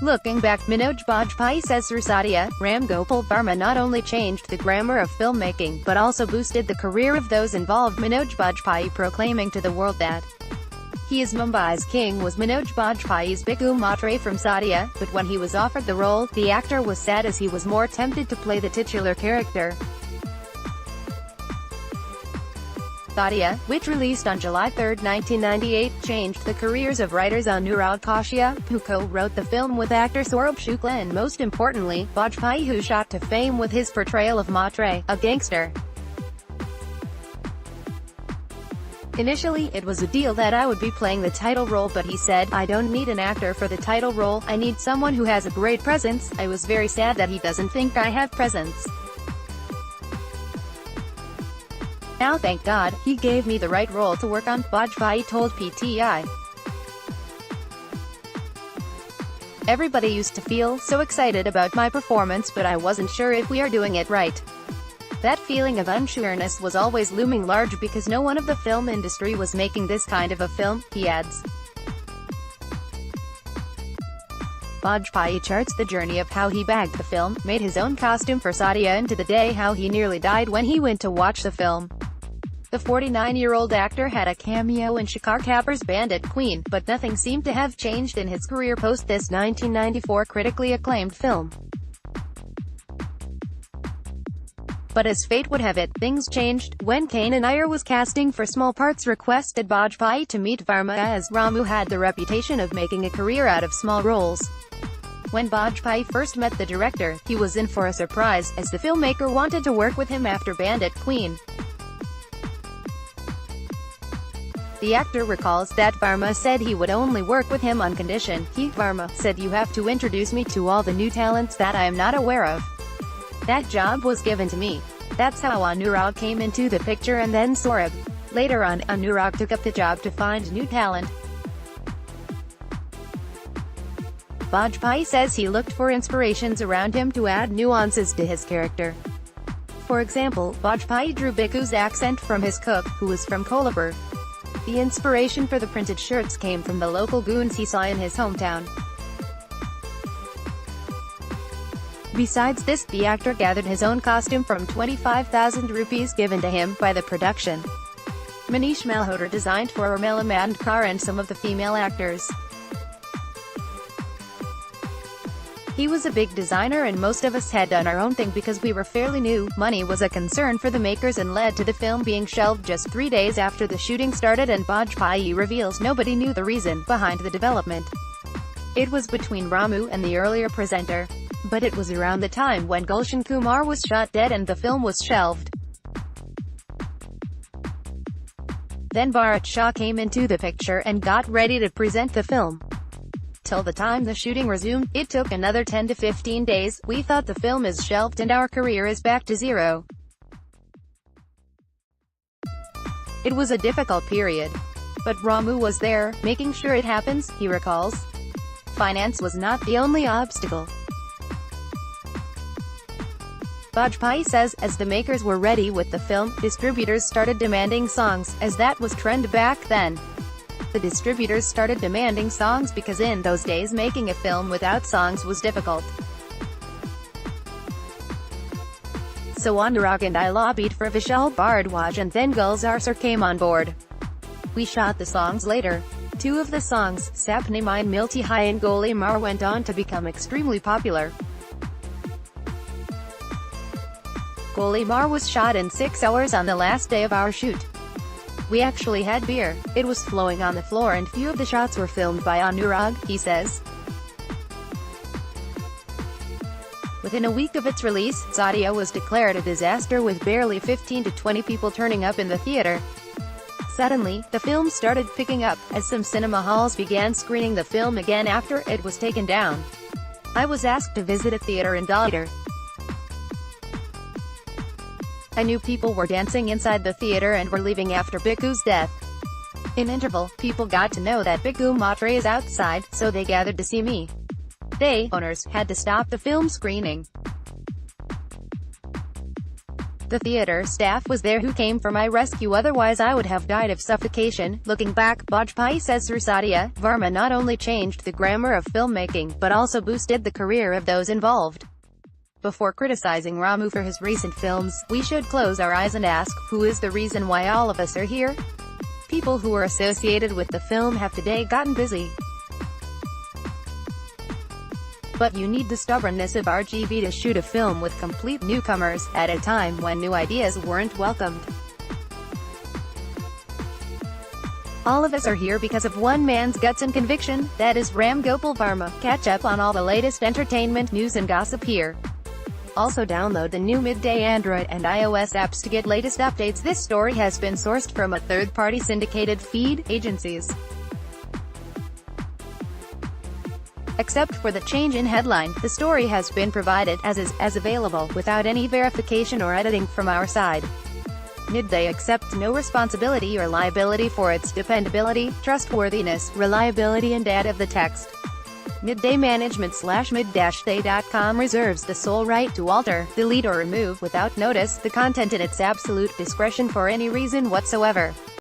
Looking back, Manoj Bajpayee says Satya, Ram Gopal Varma not only changed the grammar of filmmaking, but also boosted the career of those involved. Manoj Bajpayee proclaiming to the world that he is Mumbai's king was Manoj Bajpayee's Bhiku Mhatre from Satya, but when he was offered the role, the actor was sad as he was more tempted to play the titular character. Satya, which released on July 3, 1998, changed the careers of writers Anurag Kashyap, who co-wrote the film with actor Saurabh Shukla, and most importantly, Bajpayee, who shot to fame with his portrayal of Mhatre, a gangster. Initially, it was a deal that I would be playing the title role, but he said, "I don't need an actor for the title role, I need someone who has a great presence." I was very sad that he doesn't think I have presence. Now thank God, he gave me the right role to work on, Bajpayee told PTI. Everybody used to feel so excited about my performance, but I wasn't sure if we are doing it right. That feeling of unsureness was always looming large because no one of the film industry was making this kind of a film, he adds. Bajpayee charts the journey of how he bagged the film, made his own costume for Satya, and to the day how he nearly died when he went to watch the film. The 49-year-old actor had a cameo in Shekhar Kapoor's Bandit Queen, but nothing seemed to have changed in his career post this 1994 critically acclaimed film. But as fate would have it, things changed. When Kane Nair was casting for small parts, requested Bajpayee to meet Varma, as Ramu had the reputation of making a career out of small roles. When Bajpayee first met the director, he was in for a surprise, as the filmmaker wanted to work with him after Bandit Queen. The actor recalls that Varma said he would only work with him on condition. Varma said, "You have to introduce me to all the new talents that I am not aware of." That job was given to me. That's how Anurag came into the picture, and then Saurabh. Later on, Anurag took up the job to find new talent. Bajpayee says he looked for inspirations around him to add nuances to his character. For example, Bajpayee drew Bhiku's accent from his cook, who was from Kolhapur. The inspiration for the printed shirts came from the local goons he saw in his hometown. Besides this, the actor gathered his own costume from 25,000 rupees given to him by the production. Manish Malhotra designed for Urmila Matondkar and some of the female actors. He was a big designer, and most of us had done our own thing because we were fairly new. Money was a concern for the makers and led to the film being shelved just 3 days after the shooting started, and Bajpayee reveals nobody knew the reason behind the development. It was between Ramu and the earlier presenter. But it was around the time when Gulshan Kumar was shot dead and the film was shelved. Then Bharat Shah came into the picture and got ready to present the film. Till the time the shooting resumed, it took another 10 to 15 days. We thought the film is shelved and our career is back to zero. It was a difficult period. But Ramu was there, making sure it happens, he recalls. Finance was not the only obstacle. Bajpayee says, as the makers were ready with the film, distributors started demanding songs, as that was trend back then. The distributors started demanding songs because in those days making a film without songs was difficult. So Anurag and I lobbied for Vishal Bhardwaj, and then Gulzar Sir came on board. We shot the songs later. 2 of the songs, Sapne Mein Milti Hai and Goli Mar, went on to become extremely popular. Goli Mar was shot in 6 hours on the last day of our shoot. We actually had beer. It was flowing on the floor, and few of the shots were filmed by Anurag, he says. Within a week of its release, Satya was declared a disaster with barely 15 to 20 people turning up in the theater. Suddenly, the film started picking up, as some cinema halls began screening the film again after it was taken down. I was asked to visit a theater in Dalhousie. I knew people were dancing inside the theater and were leaving after Bhiku's death. In interval, people got to know that Bhiku Mhatre is outside, so they gathered to see me. They, owners, had to stop the film screening. The theater staff was there who came for my rescue, otherwise I would have died of suffocation. Looking back, Bajpayee says through Satya, Varma not only changed the grammar of filmmaking, but also boosted the career of those involved. Before criticizing Ramu for his recent films, we should close our eyes and ask, who is the reason why all of us are here? People who were associated with the film have today gotten busy. But you need the stubbornness of RGB to shoot a film with complete newcomers, at a time when new ideas weren't welcomed. All of us are here because of one man's guts and conviction, that is Ram Gopal Varma. Catch up on all the latest entertainment news and gossip here. Also download the new Midday Android and iOS apps to get latest updates. This story has been sourced from a third-party syndicated feed agencies. Except for the change in headline, the story has been provided as is, as available, without any verification or editing from our side. Midday accepts no responsibility or liability for its dependability, trustworthiness, reliability and date of the text. Midday Management/mid-day.com reserves the sole right to alter, delete or remove, without notice, the content in its absolute discretion for any reason whatsoever.